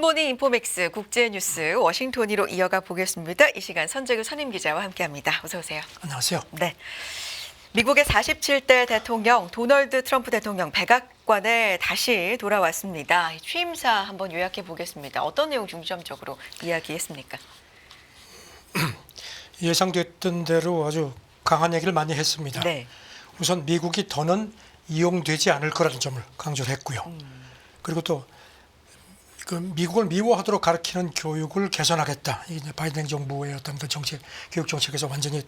굿모닝 인포맥스 국제뉴스 워싱턴으로 이어가 보겠습니다. 이 시간 선재규 선임기자와 함께합니다. 어서 오세요. 안녕하세요. 네. 미국의 47대 대통령 도널드 트럼프 대통령 백악관에 다시 돌아왔습니다. 취임사 한번 요약해 보겠습니다. 어떤 내용 중점적으로 이야기했습니까? 예상됐던 대로 아주 강한 얘기를 많이 했습니다. 네. 우선 미국이 더는 이용되지 않을 거라는 점을 강조를 했고요. 그리고 또 그 미국을 미워하도록 가르치는 교육을 개선하겠다. 이게 바이든 정부의 어떤 그 정책, 교육 정책에서 완전히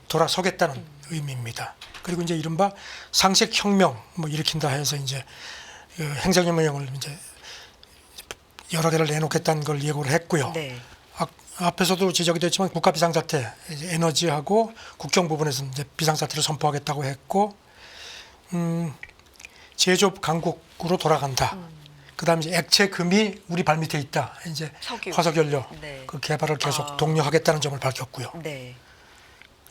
돌아서겠다는 의미입니다. 그리고 이제 이른바 상식혁명 뭐 일으킨다 해서 이제 그 행정명령을 이제 여러 개를 내놓겠다는 걸 예고를 했고요. 네. 앞에서도 지적이 됐지만 국가 비상사태, 이제 에너지하고 국경 부분에서 이제 비상사태를 선포하겠다고 했고, 제조업 강국으로 돌아간다. 그다음에 이제 액체 금이 우리 발밑에 있다. 이제 석유. 화석연료 네. 그 개발을 계속 독려하겠다는 점을 밝혔고요. 네.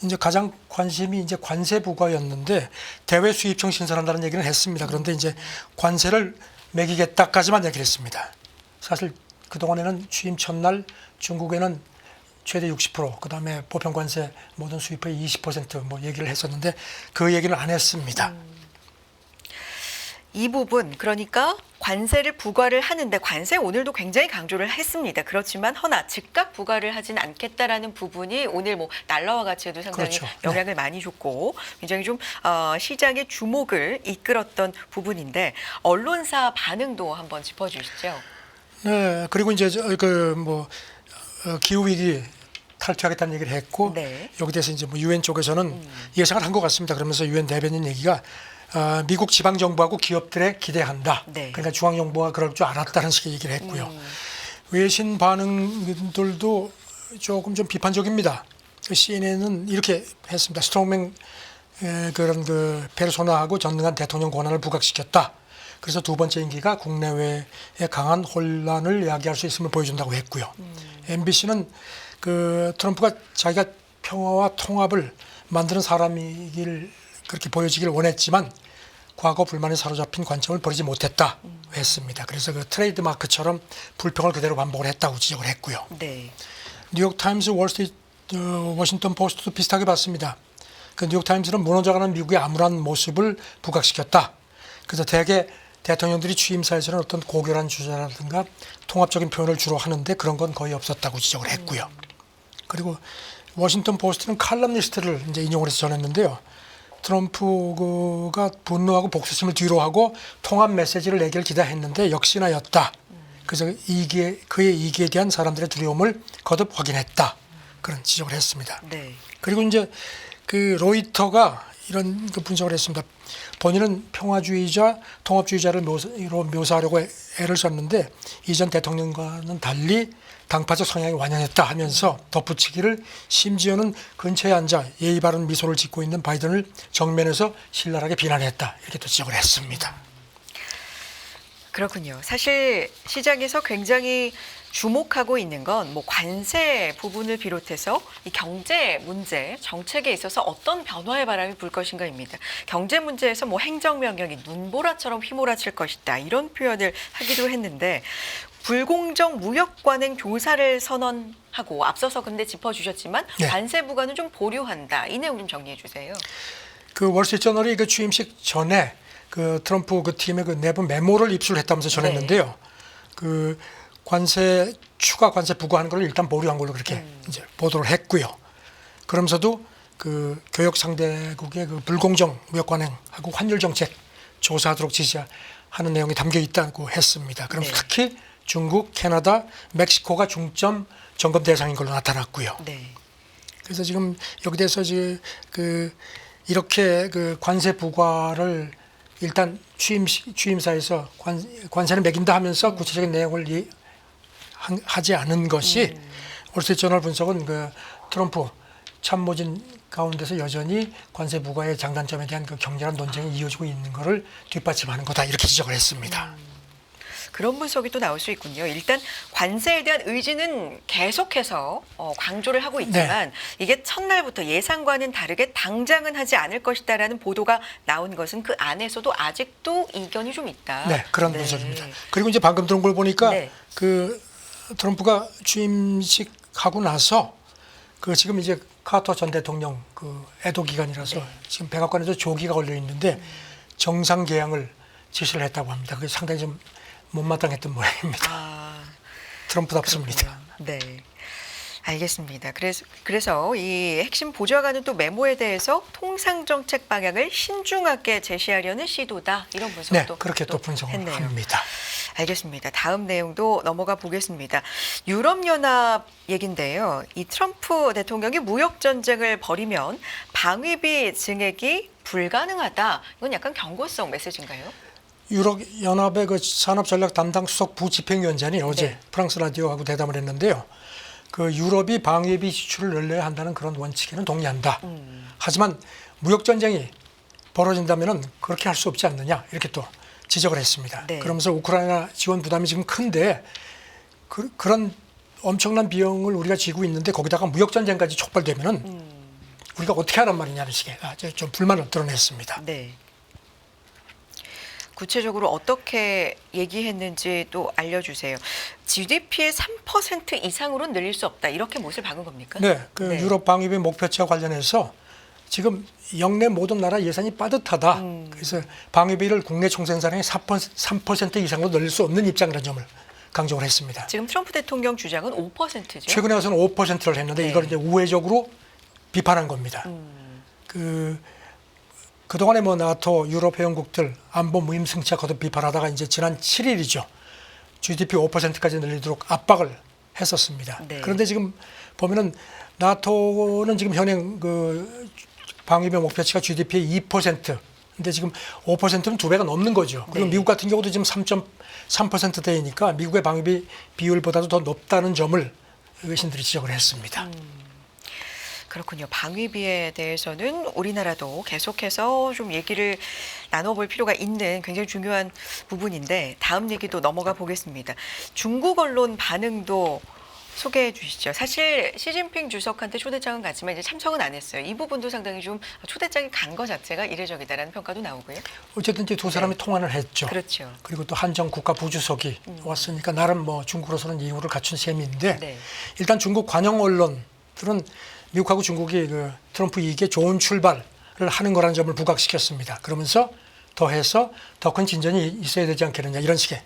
이제 가장 관심이 이제 관세 부과였는데 대외 수입청 신설한다는 얘기는 했습니다. 그런데 이제 관세를 매기겠다까지만 얘기를 했습니다. 사실 그 동안에는 취임 첫날 중국에는 최대 60%, 그다음에 보편 관세 모든 수입의 20% 얘기를 했었는데 그 얘기는 안 했습니다. 이 부분 그러니까 관세를 부과를 하는데 관세 오늘도 굉장히 강조를 했습니다. 그렇지만 허나 즉각 부과를 하진 않겠다라는 부분이 오늘 뭐 달러와 가치에도 상당히 그렇죠. 영향을 많이 줬고 굉장히 좀 시장의 주목을 이끌었던 부분인데 언론사 반응도 한번 짚어주시죠. 네, 그리고 이제 기후 위기 탈퇴하겠다는 얘기를 했고 네. 여기 대해서 이제 뭐 유엔 쪽에서는 예상을 한 것 같습니다. 그러면서 유엔 대변인 얘기가 미국 지방 정부하고 기업들에 기대한다. 네. 그러니까 중앙 정부가 그럴 줄 알았다는 식의 얘기를 했고요. 외신 반응들도 조금 좀 비판적입니다. CNN은 이렇게 했습니다. 스트롱맨 그런 그 페르소나하고 전능한 대통령 권한을 부각시켰다. 그래서 두 번째 임기가 국내외에 강한 혼란을 야기할 수 있음을 보여준다고 했고요. MBC는 그 트럼프가 자기가 평화와 통합을 만드는 사람이길 그렇게 보여지길 원했지만 과거 불만에 사로잡힌 관점을 버리지 못했다 했습니다. 그래서 그 트레이드 마크처럼 불평을 그대로 반복을 했다고 지적을 했고요. 네. 뉴욕 타임스, 월스트리트, 워싱턴 포스트도 비슷하게 봤습니다. 그 뉴욕 타임스는 무너져가는 미국의 암울한 모습을 부각시켰다. 그래서 대개 대통령들이 취임사에서는 어떤 고결한 주제라든가 통합적인 표현을 주로 하는데 그런 건 거의 없었다고 지적을 했고요. 그리고 워싱턴 포스트는 칼럼니스트를 이제 인용을 해서 전했는데요. 트럼프가 분노하고 복수심을 뒤로하고 통합 메시지를 내기를 기대했는데 역시나였다. 그래서 그의 이기에 대한 사람들의 두려움을 거듭 확인했다. 그런 지적을 했습니다. 네. 그리고 이제 그 로이터가 이런 그 분석을 했습니다. 본인은 평화주의자, 통합주의자를 묘사하려고 애를 썼는데 이전 대통령과는 달리 당파적 성향이 완연했다 하면서 덧붙이기를 심지어는 근처에 앉아 예의 바른 미소를 짓고 있는 바이든을 정면에서 신랄하게 비난했다. 이렇게 또 지적을 했습니다. 그렇군요. 사실 시장에서 굉장히 주목하고 있는 건 뭐 관세 부분을 비롯해서 이 경제 문제, 정책에 있어서 어떤 변화의 바람이 불 것인가입니다. 경제 문제에서 뭐 행정명령이 눈보라처럼 휘몰아칠 것이다. 이런 표현을 하기도 했는데 불공정 무역 관행 교사를 선언하고 앞서서 근데 짚어주셨지만 네. 관세 부과는 좀 보류한다. 이 내용 좀 정리해 주세요. 그 월스트리트저널이 그 취임식 전에 그 트럼프 그 팀의 그 내부 메모를 입수했다면서 전했는데요. 네. 그 추가 관세 부과하는 걸 일단 보류한 걸로 그렇게 이제 보도를 했고요. 그러면서도 그 교역 상대국의 그 불공정 무역 관행하고 환율 정책 조사하도록 지시하는 내용이 담겨 있다고 했습니다. 그럼 네. 특히 중국, 캐나다, 멕시코가 중점 점검 대상인 걸로 나타났고요. 네. 그래서 지금 여기 대해서 이렇게 그 관세 부과를 일단 취임사에서 관세를 매긴다 하면서 구체적인 내용을 하지 않은 것이 월스트리트저널 분석은 그 트럼프 참모진 가운데서 여전히 관세 부과의 장단점에 대한 그 격렬한 논쟁이 이어지고 있는 것을 뒷받침하는 거다 이렇게 지적을 했습니다. 그런 분석이 또 나올 수 있군요. 일단 관세에 대한 의지는 계속해서 강조를 하고 있지만 이게 첫날부터 예상과는 다르게 당장은 하지 않을 것이다라는 보도가 나온 것은 그 안에서도 아직도 이견이 좀 있다. 네, 그런 분석입니다. 그리고 이제 방금 들은 걸 보니까 네. 그 트럼프가 취임식하고 나서 그 지금 이제 카터 전 대통령 그 애도 기간이라서 지금 백악관에서 조기가 걸려 있는데 정상 개항을 지시를 했다고 합니다. 그게 상당히 좀 못마땅했던 모양입니다. 아, 트럼프답습니다. 네. 알겠습니다. 그래서 이 핵심 보좌관은 또 메모에 대해서 통상 정책 방향을 신중하게 제시하려는 시도다. 이런 네, 분석도 그렇게 또 분석을 했네요. 합니다. 알겠습니다. 다음 내용도 넘어가 보겠습니다. 유럽연합 얘긴데요. 이 트럼프 대통령이 무역 전쟁을 벌이면 방위비 증액이 불가능하다. 이건 약간 경고성 메시지인가요? 유럽 연합의 그 산업 전략 담당 수석 부집행위원장이 어제 프랑스 라디오하고 대담을 했는데요. 그 유럽이 방위비 지출을 늘려야 한다는 그런 원칙에는 동의한다. 하지만 무역 전쟁이 벌어진다면은 그렇게 할 수 없지 않느냐 이렇게 또 지적을 했습니다. 네. 그러면서 우크라이나 지원 부담이 지금 큰데 그런 엄청난 비용을 우리가 지고 있는데 거기다가 무역 전쟁까지 촉발되면은 우리가 어떻게 하란 말이냐는 식의 좀 불만을 드러냈습니다. 네. 구체적으로 어떻게 얘기했는지 또 알려주세요. GDP의 3% 이상으로 늘릴 수 없다. 이렇게 못을 박은 겁니까? 네, 그 유럽 방위비 목표치와 관련해서 지금 영내 모든 나라 예산이 빠듯하다. 그래서 방위비를 국내 총생산의 3% 이상으로 늘릴 수 없는 입장이라는 점을 강조를 했습니다. 지금 트럼프 대통령 주장은 5%죠. 최근에 와서는 5%를 했는데 이걸 이제 우회적으로 비판한 겁니다. 그동안에 뭐 나토 유럽 회원국들 안보 무임승차 거듭 비판하다가 이제 지난 7일이죠. GDP 5%까지 늘리도록 압박을 했었습니다. 네. 그런데 지금 보면은 나토는 지금 현행 그 방위비 목표치가 GDP의 2%. 근데 지금 5%는 두 배가 넘는 거죠. 그리고 네. 미국 같은 경우도 지금 3.3%대이니까 미국의 방위비 비율보다도 더 높다는 점을 의신들이 지적을 했습니다. 그렇군요. 방위비에 대해서는 우리나라도 계속해서 좀 얘기를 나눠볼 필요가 있는 굉장히 중요한 부분인데 다음 얘기도 넘어가 보겠습니다. 중국 언론 반응도 소개해 주시죠. 사실 시진핑 주석한테 초대장은 갔지만 이제 참석은 안 했어요. 이 부분도 상당히 좀 초대장이 간 거 자체가 이례적이다라는 평가도 나오고요. 어쨌든 이제 두 사람이 통화를 했죠. 그렇죠. 그리고 또 한정 국가 부주석이 왔으니까 나름 뭐 중국으로서는 이유를 갖춘 셈인데 네. 일단 중국 관영 언론들은 미국하고 중국이 그 트럼프 이익에 좋은 출발을 하는 거라는 점을 부각시켰습니다. 그러면서 더해서 더 큰 진전이 있어야 되지 않겠느냐 이런 식의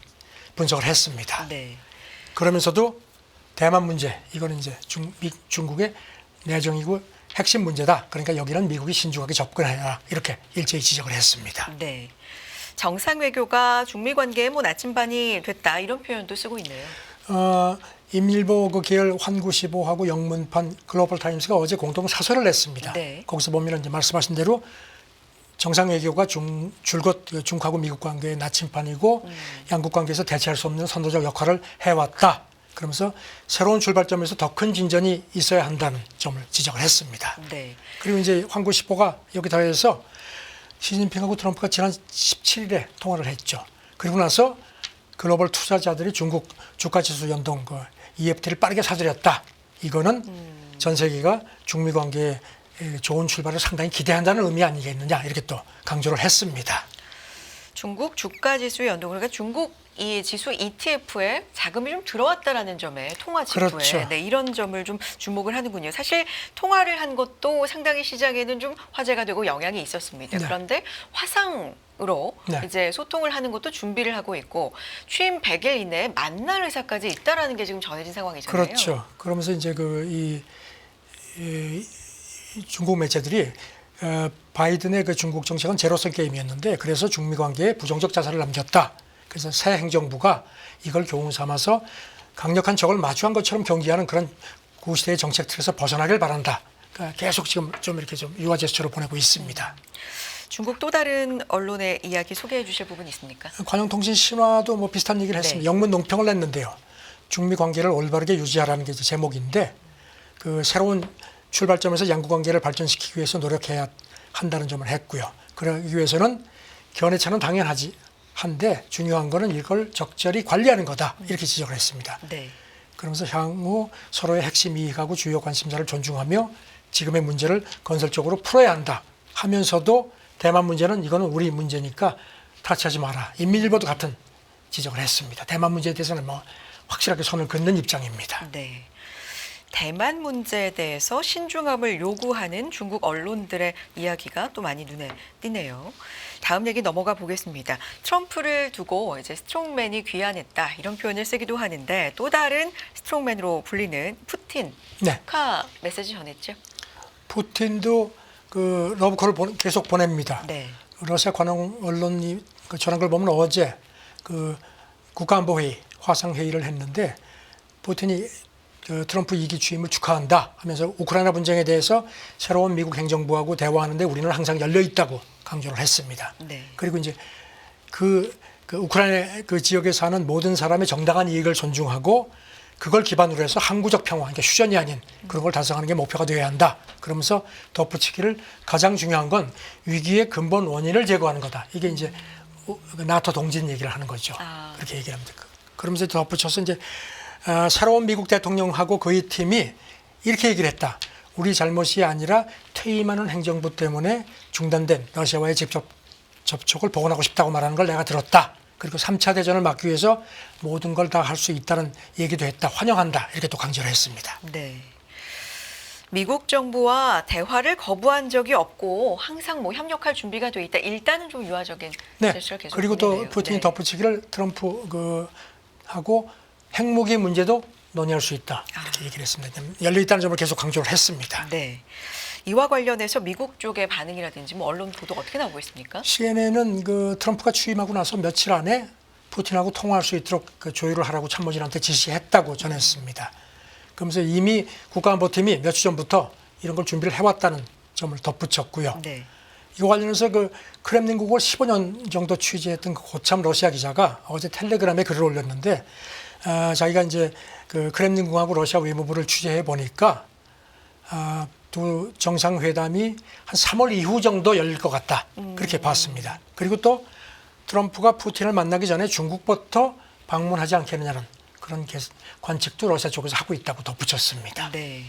분석을 했습니다. 네. 그러면서도 대만 문제 이거는 이제 중국의 내정이고 핵심 문제다. 그러니까 여기는 미국이 신중하게 접근해라 이렇게 일제히 지적을 했습니다. 네. 정상 외교가 중미 관계의 뭐 나침반이 됐다 이런 표현도 쓰고 있네요. 인민일보 그 계열 환구시보하고 영문판 글로벌 타임스가 어제 공동 사설을 냈습니다. 네. 거기서 보면 이제 말씀하신 대로 정상 외교가 줄곧 중국하고 미국 관계의 나침판이고 양국 관계에서 대체할 수 없는 선도적 역할을 해왔다. 그러면서 새로운 출발점에서 더 큰 진전이 있어야 한다는 점을 지적을 했습니다. 네. 그리고 이제 환구시보가 여기 더해서 시진핑하고 트럼프가 지난 17일에 통화를 했죠. 그리고 나서 글로벌 투자자들이 중국 주가지수 연동 그 EFT를 빠르게 사들였다. 이거는 전 세계가 중미 관계에 좋은 출발을 상당히 기대한다는 의미 아니겠느냐 이렇게 또 강조를 했습니다. 중국 주가지수 연동 그러니까 중국 이 지수 ETF에 자금이 좀 들어왔다라는 점에 통화 지표에 그렇죠. 네, 이런 점을 좀 주목을 하는군요. 사실 통화를 한 것도 상당히 시장에는 좀 화제가 되고 영향이 있었습니다. 네. 그런데 화상으로 네. 이제 소통을 하는 것도 준비를 하고 있고 취임 100일 이내에 만날 의사까지 있다라는 게 지금 전해진 상황이잖아요. 그렇죠. 그러면서 이제 이 중국 매체들이 바이든의 그 중국 정책은 제로섬 게임이었는데 그래서 중미 관계에 부정적 자산을 남겼다. 그래서 새 행정부가 이걸 교훈 삼아서 강력한 적을 마주한 것처럼 경기하는 그런 구시대의 정책 틀에서 벗어나길 바란다. 그러니까 계속 지금 좀 이렇게 좀 유화 제스처로 보내고 있습니다. 중국 또 다른 언론의 이야기 소개해 주실 부분 있습니까? 관영통신 신화도 뭐 비슷한 얘기를 했습니다. 네. 영문 논평을 냈는데요. 중미 관계를 올바르게 유지하라는 게 이제 제목인데 그 새로운 출발점에서 양국 관계를 발전시키기 위해서 노력해야 한다는 점을 했고요. 그러기 위해서는 견해차는 당연하지 한데 중요한 거는 이걸 적절히 관리하는 거다 이렇게 지적을 했습니다. 네. 그러면서 향후 서로의 핵심 이익하고 주요 관심사를 존중하며 지금의 문제를 건설적으로 풀어야 한다 하면서도 대만 문제는 이거는 우리 문제니까 타치하지 마라. 인민일보도 같은 지적을 했습니다. 대만 문제에 대해서는 뭐 확실하게 손을 긋는 입장입니다. 네. 대만 문제에 대해서 신중함을 요구하는 중국 언론들의 이야기가 또 많이 눈에 띄네요. 다음 얘기 넘어가 보겠습니다. 트럼프를 두고 이제 스트롱맨이 귀환했다 이런 표현을 쓰기도 하는데 또 다른 스트롱맨으로 불리는 푸틴 네. 축하 메시지 전했죠. 푸틴도 그 러브콜을 계속 보냅니다. 네. 러시아 관영 언론이 전한 걸 보면 어제 그 국가안보회의 화상회의를 했는데 푸틴이 그 트럼프 2기 취임을 축하한다 하면서 우크라이나 분쟁에 대해서 새로운 미국 행정부하고 대화하는데 우리는 항상 열려 있다고 강조를 했습니다. 네. 그리고 이제 그 우크라이나 그 지역에 사는 모든 사람의 정당한 이익을 존중하고 그걸 기반으로 해서 항구적 평화, 그러니까 휴전이 아닌 그런 걸 달성하는 게 목표가 되어야 한다. 그러면서 덧붙이기를 가장 중요한 건 위기의 근본 원인을 제거하는 거다. 이게 이제 나토 동진 얘기를 하는 거죠. 그렇게 얘기를 합니다. 그러면서 덧붙여서 이제 새로운 미국 대통령하고 그의 팀이 이렇게 얘기를 했다. 우리 잘못이 아니라 퇴임하는 행정부 때문에 중단된 러시아와의 직접 접촉을 복원하고 싶다고 말하는 걸 내가 들었다. 그리고 3차 대전을 막기 위해서 모든 걸 다 할 수 있다는 얘기도 했다. 환영한다. 이렇게 또 강조를 했습니다. 네. 미국 정부와 대화를 거부한 적이 없고 항상 뭐 협력할 준비가 돼 있다. 일단은 좀 유화적인 제스처를 계속 그리고 또 보내네요. 푸틴이 네. 덧붙이기를 트럼프 하고 핵무기 문제도 논의할 수 있다. 이렇게 얘기를 했습니다. 열려 있다는 점을 계속 강조를 했습니다. 네. 이와 관련해서 미국 쪽의 반응이라든지 뭐 언론 보도가 어떻게 나오고 있습니까? CNN은 그 트럼프가 취임하고 나서 며칠 안에 푸틴하고 통화할 수 있도록 그 조율을 하라고 참모진한테 지시했다고 전했습니다. 그러면서 이미 국가안보팀이 며칠 전부터 이런 걸 준비를 해왔다는 점을 덧붙였고요. 네. 이거 관련해서 그 크렘린국을 15년 정도 취재했던 그 고참 러시아 기자가 어제 텔레그램에 글을 올렸는데 자기가 이제 그 크렘린궁하고 러시아 외무부를 취재해 보니까 두 정상회담이 한 3월 이후 정도 열릴 것 같다. 그렇게 봤습니다. 그리고 또 트럼프가 푸틴을 만나기 전에 중국부터 방문하지 않겠느냐는 그런 관측도 러시아 쪽에서 하고 있다고 덧붙였습니다. 네.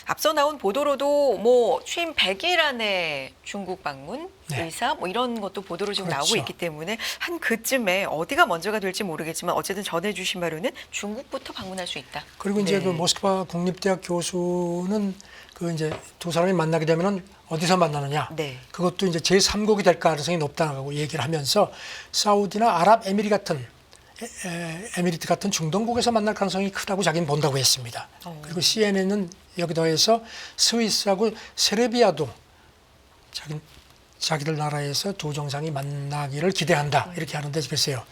앞서 나온 보도로도 뭐 취임 100일 안에 중국 방문 네. 의사 뭐 이런 것도 보도로 지금 그렇죠. 나오고 있기 때문에 한 그쯤에 어디가 먼저가 될지 모르겠지만 어쨌든 전해주신 바로는 중국부터 방문할 수 있다. 그리고 이제 네. 그 모스크바 국립대학 교수는 그 이제 두 사람이 만나게 되면은 어디서 만나느냐? 네. 그것도 이제 제3국이 될 가능성이 높다고 얘기를 하면서 사우디나 에미리트 같은 중동국에서 만날 가능성이 크다고 자기는 본다고 했습니다. 그리고 CNN은 여기 더해서 스위스하고 세르비아도 자기들 나라에서 두 정상이 만나기를 기대한다 이렇게 하는데 글쎄요.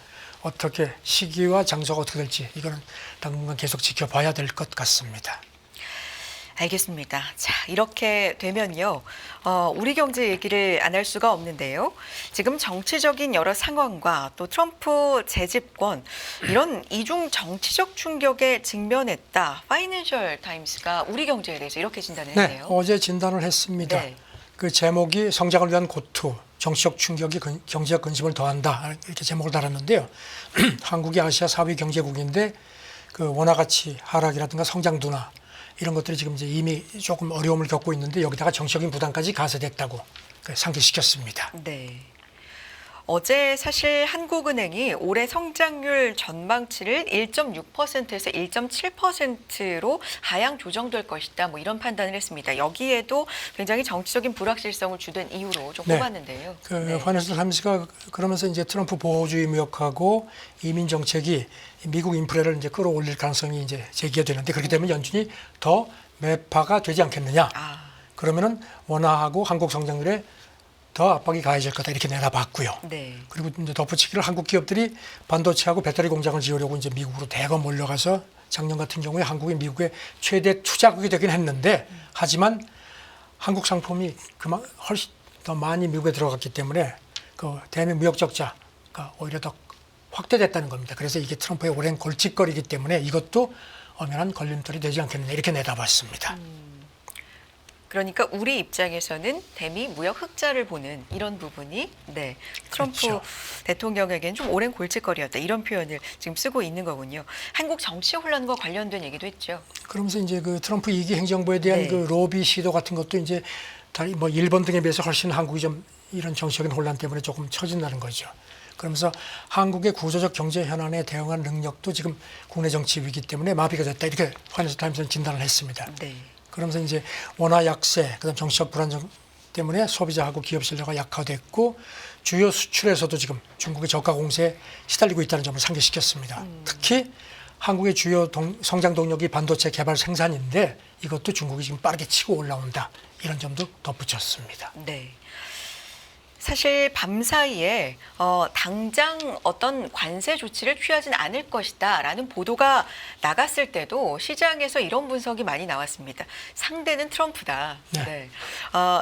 어떻게 시기와 장소가 어떻게 될지 이거는 당분간 계속 지켜봐야 될 것 같습니다. 알겠습니다. 자, 이렇게 되면요. 우리 경제 얘기를 안 할 수가 없는데요. 지금 정치적인 여러 상황과 또 트럼프 재집권 이런 이중 정치적 충격에 직면했다. 파이낸셜 타임스가 우리 경제에 대해서 이렇게 진단을 네, 했네요. 어제 진단을 했습니다. 네. 그 제목이 성장을 위한 고투, 정치적 충격이 경제적 근심을 더한다 이렇게 제목을 달았는데요. 한국이 아시아 4위 경제국인데 그 원화 가치 하락이라든가 성장 둔화 이런 것들이 지금 이제 이미 조금 어려움을 겪고 있는데 여기다가 정치적인 부담까지 가세됐다고 상기시켰습니다. 네. 어제 사실 한국은행이 올해 성장률 전망치를 1.6%에서 1.7%로 하향 조정될 것이다. 뭐 이런 판단을 했습니다. 여기에도 굉장히 정치적인 불확실성을 주된 이유로 좀 꼽았는데요. 그 파이낸셜 타임스가 그러면서 이제 트럼프 보호주의 무역하고 이민 정책이 미국 인플레를 이제 끌어올릴 가능성이 이제 제기가 되는데 그렇게 되면 연준이 더 매파가 되지 않겠느냐. 그러면은 원화하고 한국 성장률에 더 압박이 가해질 거다 이렇게 내다봤고요. 네. 그리고 이제 덧붙이기를 한국 기업들이 반도체하고 배터리 공장을 지으려고 이제 미국으로 대거 몰려가서 작년 같은 경우에 한국이 미국의 최대 투자국이 되긴 했는데 하지만 한국 상품이 훨씬 더 많이 미국에 들어갔기 때문에 그 대미 무역 적자가 오히려 더 확대됐다는 겁니다. 그래서 이게 트럼프의 오랜 골칫거리이기 때문에 이것도 엄연한 걸림돌이 되지 않겠느냐 이렇게 내다봤습니다. 그러니까 우리 입장에서는 대미 무역 흑자를 보는 이런 부분이 트럼프 그렇죠. 대통령에게는 좀 오랜 골칫거리였다. 이런 표현을 지금 쓰고 있는 거군요. 한국 정치 혼란과 관련된 얘기도 했죠. 그러면서 이제 그 트럼프 2기 행정부에 대한 네. 그 로비 시도 같은 것도 이제 뭐 일본 등에 비해서 훨씬 한국이 좀 이런 정치적인 혼란 때문에 조금 처진다는 거죠. 그러면서 한국의 구조적 경제 현안에 대응한 능력도 지금 국내 정치 위기 때문에 마비가 됐다. 이렇게 파이낸셜 타임스는 진단을 했습니다. 네. 그러면서 이제 원화 약세, 그다음 정치적 불안정 때문에 소비자하고 기업 신뢰가 약화됐고 주요 수출에서도 지금 중국의 저가 공세에 시달리고 있다는 점을 상기시켰습니다. 특히 한국의 주요 성장 동력이 반도체 개발 생산인데 이것도 중국이 지금 빠르게 치고 올라온다. 이런 점도 덧붙였습니다. 네. 사실 밤사이에 당장 어떤 관세 조치를 취하진 않을 것이다라는 보도가 나갔을 때도 시장에서 이런 분석이 많이 나왔습니다. 상대는 트럼프다. 네.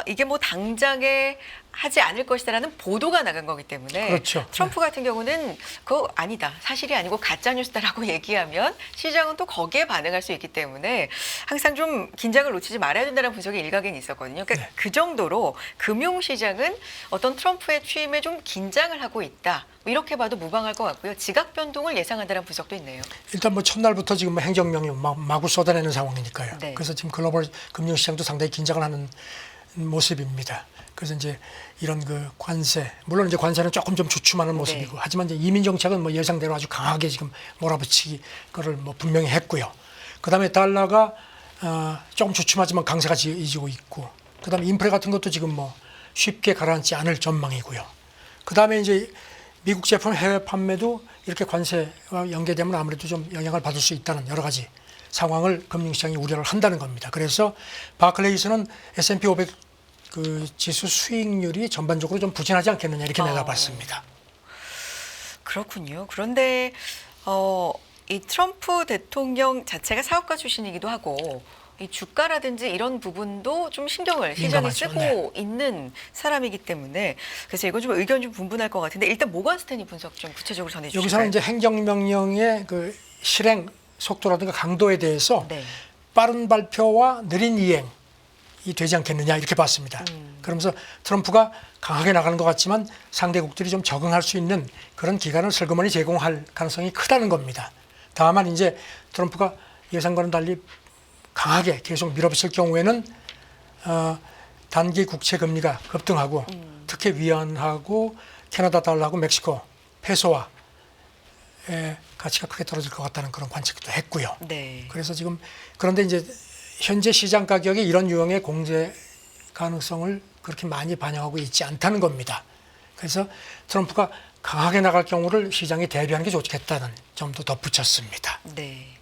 이게 뭐 당장에 하지 않을 것이다라는 보도가 나간 거기 때문에 그렇죠. 트럼프 같은 경우는 그거 아니다. 사실이 아니고 가짜 뉴스다라고 얘기하면 시장은 또 거기에 반응할 수 있기 때문에 항상 좀 긴장을 놓치지 말아야 된다는 분석이 일각에는 있었거든요. 그러니까 그 정도로 금융시장은 어떤 트럼프의 취임에 좀 긴장을 하고 있다. 뭐 이렇게 봐도 무방할 것 같고요. 지각 변동을 예상한다는 분석도 있네요. 일단 뭐 첫날부터 지금 행정명령 마구 쏟아내는 상황이니까요. 네. 그래서 지금 글로벌 금융시장도 상당히 긴장을 하는 모습입니다. 그래서 이제 이런 그 관세, 물론 이제 관세는 조금 좀 주춤하는 모습이고, 하지만 이제 이민 정책은 뭐 예상대로 아주 강하게 지금 몰아붙이기 거를 뭐 분명히 했고요. 그다음에 달러가 조금 주춤하지만 강세가 이지고 있고, 그다음에 인플레 같은 것도 지금 뭐 쉽게 가라앉지 않을 전망이고요. 그다음에 이제 미국 제품 해외 판매도 이렇게 관세와 연계되면 아무래도 좀 영향을 받을 수 있다는 여러 가지 상황을 금융시장이 우려를 한다는 겁니다. 그래서 바클레이스는 S&P 500 그 지수 수익률이 전반적으로 좀 부진하지 않겠느냐 이렇게 내다봤습니다. 그렇군요. 그런데 이 트럼프 대통령 자체가 사업가 출신이기도 하고 이 주가라든지 이런 부분도 좀 신경을 시장에 민감하죠. 쓰고 있는 사람이기 때문에 그래서 이건 좀 의견 좀 분분할 것 같은데 일단 모건 스탠리 분석 좀 구체적으로 전해 주실까요? 여기서는 이제 행정명령의 그 실행 속도라든가 강도에 대해서 네. 빠른 발표와 느린 이행이 되지 않겠느냐 이렇게 봤습니다. 그러면서 트럼프가 강하게 나가는 것 같지만 상대국들이 좀 적응할 수 있는 그런 기간을 슬그머니 제공할 가능성이 크다는 겁니다. 다만 이제 트럼프가 예상과는 달리 강하게 계속 밀어붙일 경우에는 단기 국채 금리가 급등하고 특히 위안하고 캐나다 달러하고 멕시코 페소와 가치가 크게 떨어질 것 같다는 그런 관측도 했고요. 네. 그래서 지금 그런데 이제 현재 시장 가격이 이런 유형의 공제 가능성을 그렇게 많이 반영하고 있지 않다는 겁니다. 그래서 트럼프가 강하게 나갈 경우를 시장이 대비하는 게 좋겠다는 점도 덧붙였습니다. 네.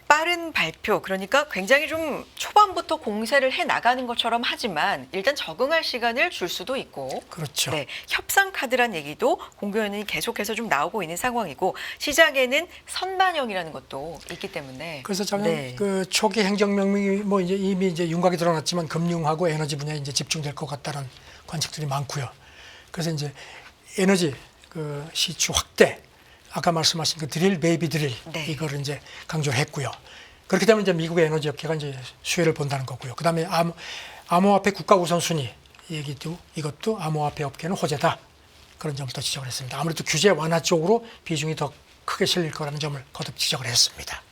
빠른 발표, 그러니까 굉장히 좀 초반부터 공세를 해 나가는 것처럼 하지만 일단 적응할 시간을 줄 수도 있고, 그렇죠. 네, 협상 카드란 얘기도 공교연이 계속해서 좀 나오고 있는 상황이고 시장에는 선반영이라는 것도 있기 때문에. 그래서 작년 네. 그 초기 행정명령이 뭐 이제 이미 이제 윤곽이 드러났지만 금융하고 에너지 분야에 이제 집중될 것 같다는 관측들이 많고요. 그래서 이제 에너지 그 시추 확대, 아까 말씀하신 그 드릴 베이비 드릴 네. 이거를 이제 강조를 했고요. 그렇게 되면 이제 미국의 에너지 업계가 이제 수혜를 본다는 거고요. 그다음에 암호화폐 국가 우선순위 얘기도 이것도 암호화폐 업계는 호재다. 그런 점을 또 지적을 했습니다. 아무래도 규제 완화 쪽으로 비중이 더 크게 실릴 거라는 점을 거듭 지적을 했습니다.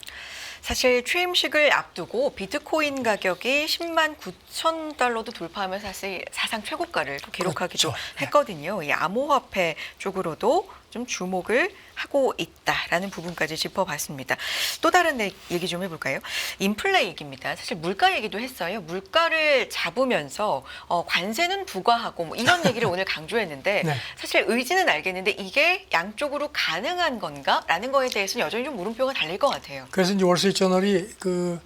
사실 취임식을 앞두고 비트코인 가격이 10만 9천 달러도 돌파하면서 사실 사상 최고가를 또 기록하기도 그렇죠. 했거든요. 이 암호화폐 쪽으로도 좀 주목을 하고 있다라는 부분까지 짚어봤습니다. 또 다른 얘기 좀 해볼까요? 인플레 얘기입니다. 사실 물가 얘기도 했어요. 물가를 잡으면서 관세는 부과하고 뭐 이런 얘기를 오늘 강조했는데 네. 사실 의지는 알겠는데 이게 양쪽으로 가능한 건가라는 거에 대해서는 여전히 좀 물음표가 달릴 것 같아요. 그래서 이제 월스트리트저널이 그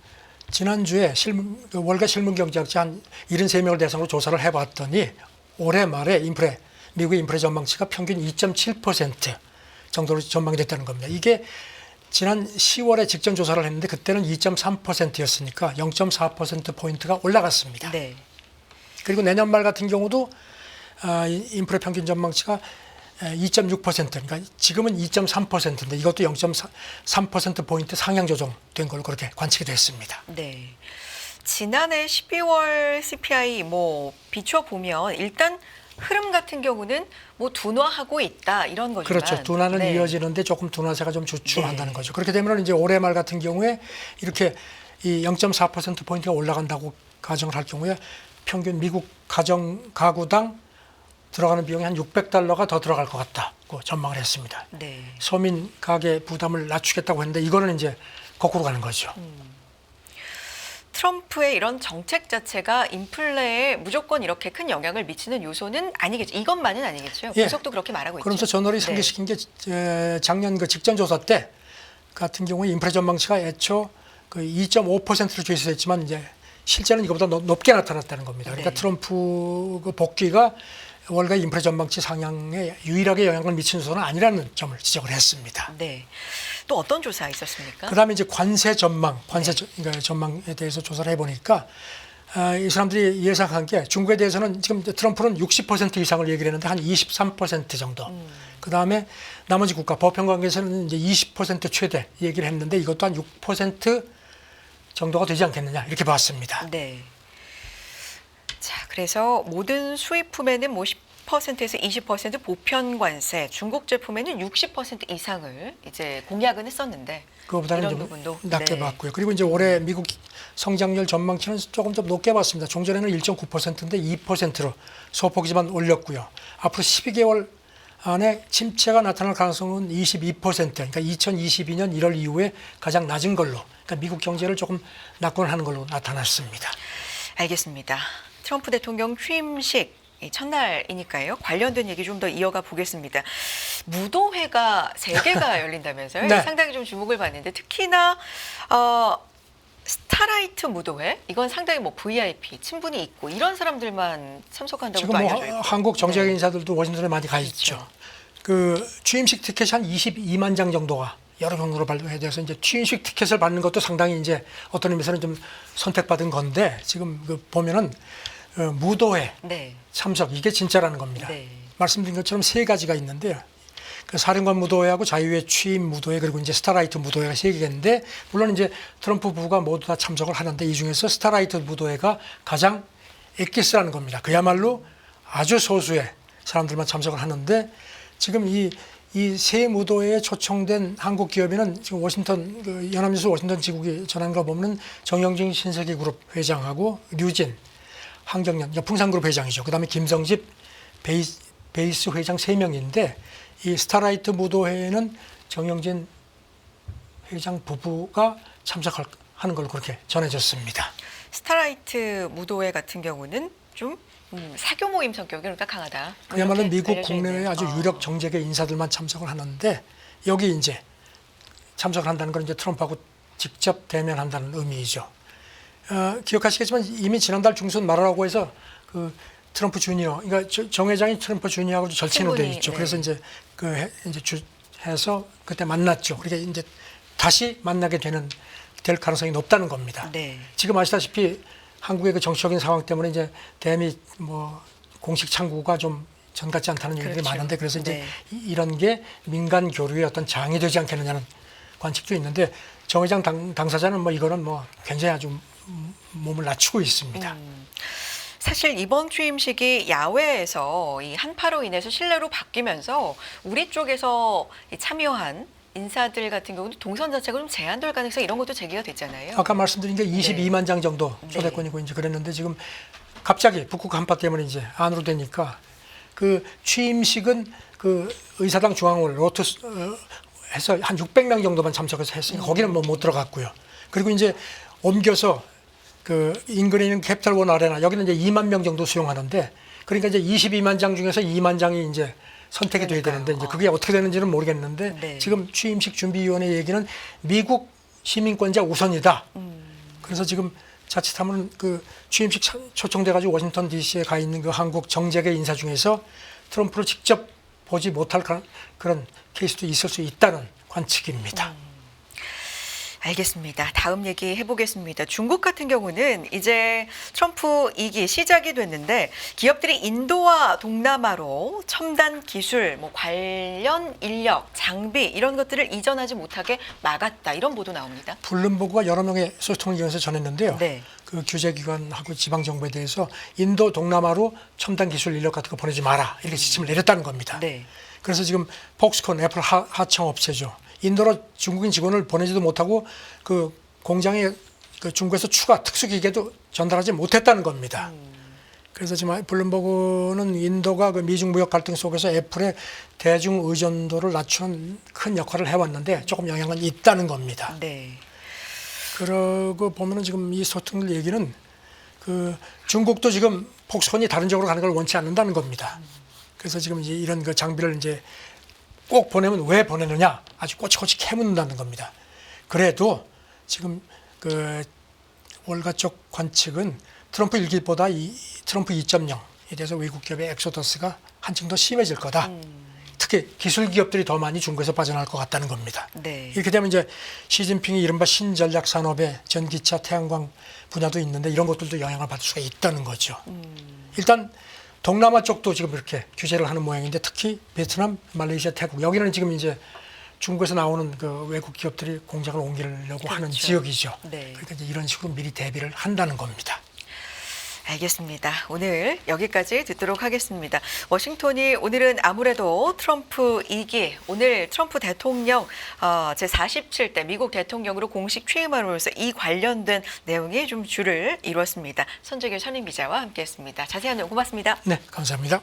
지난주에 그 월가 실문 경제학자 한 73명을 대상으로 조사를 해봤더니 올해 말에 미국의 인플레 전망치가 평균 2.7% 정도로 전망이 됐다는 겁니다. 이게 지난 10월에 직전 조사를 했는데 그때는 2.3%였으니까 0.4%포인트가 올라갔습니다. 네. 그리고 내년 말 같은 경우도 인플레 평균 전망치가 2.6%, 그러니까 지금은 2.3%인데 이것도 0.3%포인트 상향 조정된 걸로 그렇게 관측이 됐습니다. 네. 지난해 12월 CPI 뭐 비춰 보면 일단 흐름 같은 경우는 뭐 둔화하고 있다 이런 거지만 그렇죠. 둔화는 네. 이어지는데 조금 둔화세가 좀 주춤한다는 네. 거죠. 그렇게 되면 이제 올해 말 같은 경우에 이렇게 이 0.4% 포인트가 올라간다고 가정을 할 경우에 평균 미국 가구당 들어가는 비용이 한 $600가 더 들어갈 것 같다고 전망을 했습니다. 네. 서민 가계 부담을 낮추겠다고 했는데 이거는 이제 거꾸로 가는 거죠. 트럼프의 이런 정책 자체가 인플레에 무조건 이렇게 큰 영향을 미치는 요소는 아니겠죠. 이것만은 아니겠죠. 예. 분석도 그렇게 말하고 그러면서 있죠. 저널이 네. 상기시킨 게 작년 그 직전 조사 때 같은 경우에 인플레 전망치가 애초 그 2.5%로 제시됐지만 이제 실제는 이거보다 높게 나타났다는 겁니다. 그러니까 네. 트럼프 그 복귀가 월가의 인플레 전망치 상향에 유일하게 영향을 미치는 요소는 아니라는 점을 지적을 했습니다. 네. 또 어떤 조사 있었습니까? 그다음에 이제 관세 그러니까 전망에 대해서 조사를 해보니까 이 사람들이 예상한 게 중국에 대해서는 지금 트럼프는 60% 이상을 얘기를 했는데 한 23% 정도. 그다음에 나머지 국가 보편 관계에서는 이제 20% 최대 얘기를 했는데 이것도 한 6% 정도가 되지 않겠느냐 이렇게 봤습니다. 네. 자, 그래서 모든 수입품에는 뭐 10%에서 20% 보편 관세, 중국 제품에는 60% 이상을 이제 공약은 했었는데 그거보다는 이런 좀 부분도 낮게 네. 봤고요. 그리고 이제 올해 미국 성장률 전망치는 조금 좀 높게 봤습니다. 종전에는 1.9%인데 2%로 소폭이지만 올렸고요. 앞으로 12개월 안에 침체가 나타날 가능성은 22%, 그러니까 2022년 1월 이후에 가장 낮은 걸로, 그러니까 미국 경제를 조금 낙관하는 걸로 나타났습니다. 알겠습니다. 트럼프 대통령 취임식 이 첫날이니까요. 관련된 얘기 좀 더 이어가 보겠습니다. 무도회가 3개가 열린다면서요? 네. 상당히 좀 주목을 받는데 특히나 스타라이트 무도회 이건 상당히 뭐 VIP 친분이 있고 이런 사람들만 참석한다고 지금 또 뭐 알려져 있고. 한국 정치계 네. 인사들도 워싱턴에 많이 가 있죠. 그렇죠. 그 취임식 티켓이 한 22만 장 정도가 여러 경로로 발송돼서 이제 취임식 티켓을 받는 것도 상당히 이제 어떤 의미에서는 좀 선택받은 건데 지금 그 보면은 무도회 네. 참석 이게 진짜라는 겁니다. 네. 말씀드린 것처럼 3가지가 있는데요. 그 사령관 무도회하고 자유의 취임 무도회 그리고 이제 스타라이트 무도회가 3개인데 물론 이제 트럼프 부부가 모두 다 참석을 하는데 이 중에서 스타라이트 무도회가 가장 엑기스라는 겁니다. 그야말로 아주 소수의 사람들만 참석을 하는데 지금 이 세 무도회에 초청된 한국 기업인은 지금 워싱턴 그 연합뉴스 워싱턴 지국이 전한 거 보면 정영진 신세계 그룹 회장하고 류진 황경련 풍산그룹 회장이죠. 그다음에 김성집 베이스 회장 3명인데 이 스타라이트 무도회에는 정영진 회장 부부가 참석하는 걸로 그렇게 전해졌습니다. 스타라이트 무도회 같은 경우는 좀 사교 모임 성격이 그러니까 강하다. 그야말로 이렇게 미국 알려져 국내외 있는. 아주 유력 정재계 인사들만 참석을 하는데 여기 이제 참석을 한다는 건 이제 트럼프하고 직접 대면한다는 의미이죠. 기억하시겠지만 이미 지난달 중순 말하라고 해서 그 트럼프 주니어, 그러니까 정 회장이 트럼프 주니어하고 절친으로 돼 있죠. 네. 그래서 이제 해서 그때 만났죠. 그러니까 이제 다시 만나게 될 가능성이 높다는 겁니다. 네. 지금 아시다시피 한국의 그 정치적인 상황 때문에 이제 대미 뭐 공식 창구가 좀 전 같지 않다는 얘기들이 그렇죠. 많은데 그래서 이제 네. 이런 게 민간 교류의 어떤 장이 되지 않겠느냐는 관측도 있는데 정 회장 당사자는 뭐 이거는 뭐 굉장히 아주 몸을 낮추고 있습니다. 사실 이번 취임식이 야외에서 이 한파로 인해서 실내로 바뀌면서 우리 쪽에서 이 참여한 인사들 같은 경우는 동선 자체가 좀 제한될 가능성 이런 것도 제기가 됐잖아요. 아까 말씀드린 게 22만 장 정도 초대권이고 이제 그랬는데 지금 갑자기 북극 한파 때문에 이제 안으로 되니까 그 취임식은 그 의사당 중앙홀 로터스 해서 한 600명 정도만 참석해서 했으니까 거기는 뭐 못 들어갔고요. 그리고 이제 옮겨서 그 인근에 있는 캡ιτol 아레나 여기는 이제 2만 명 정도 수용하는데 그러니까 이제 22만 장 중에서 2만 장이 이제 선택이 돼야 되는데 이제 그게 어떻게 되는지는 모르겠는데 네. 지금 취임식 준비위원회 얘기는 미국 시민권자 우선이다. 그래서 지금 자칫하면 그 취임식 초청돼 가지고 워싱턴 D.C.에 가 있는 그 한국 정재계 인사 중에서 트럼프를 직접 보지 못할 그런 케이스도 있을 수 있다는 관측입니다. 알겠습니다. 다음 얘기 해보겠습니다. 중국 같은 경우는 이제 트럼프 2기 시작이 됐는데 기업들이 인도와 동남아로 첨단 기술, 뭐 관련 인력, 장비 이런 것들을 이전하지 못하게 막았다. 이런 보도 나옵니다. 블룸버그가 여러 명의 소통을 이용해서 전했는데요. 네. 그 규제기관하고 지방정부에 대해서 인도, 동남아로 첨단 기술 인력 같은 거 보내지 마라. 이렇게 지침을 내렸다는 겁니다. 네. 그래서 지금 폭스콘, 애플 하청업체죠. 인도로 중국인 직원을 보내지도 못하고 그 공장에 그 중국에서 추가 특수기계도 전달하지 못했다는 겁니다. 그래서 지금 블룸버그는 인도가 그 미중 무역 갈등 속에서 애플의 대중 의존도를 낮추는 큰 역할을 해왔는데 조금 영향은 있다는 겁니다. 네. 그러고 보면은 지금 이 소통들 얘기는 그 중국도 지금 폭스콘이 다른 쪽으로 가는 걸 원치 않는다는 겁니다. 그래서 지금 이제 이런 그 장비를 이제 꼭 보내면 왜 보내느냐 아주 꼬치꼬치 캐묻는다는 겁니다. 그래도 지금 그 월가 쪽 관측은 트럼프 1기보다 트럼프 2.0에 대해서 외국 기업의 엑소더스가 한층 더 심해질 거다. 특히 기술 기업들이 더 많이 중국에서 빠져나갈 것 같다는 겁니다. 네. 이렇게 되면 이제 시진핑이 이른바 신전략 산업의 전기차, 태양광 분야도 있는데 이런 것들도 영향을 받을 수가 있다는 거죠. 일단 동남아 쪽도 지금 이렇게 규제를 하는 모양인데 특히 베트남, 말레이시아, 태국 여기는 지금 이제 중국에서 나오는 그 외국 기업들이 공장을 옮기려고 하는 지역이죠. 네. 그러니까 이제 이런 식으로 미리 대비를 한다는 겁니다. 알겠습니다. 오늘 여기까지 듣도록 하겠습니다. 워싱턴이 오늘은 아무래도 트럼프 2기, 오늘 트럼프 대통령 제47대 미국 대통령으로 공식 취임함으로써 이 관련된 내용이 좀 주를 이루었습니다. 손재규 선임 기자와 함께했습니다. 자세한 내용 고맙습니다. 네, 감사합니다.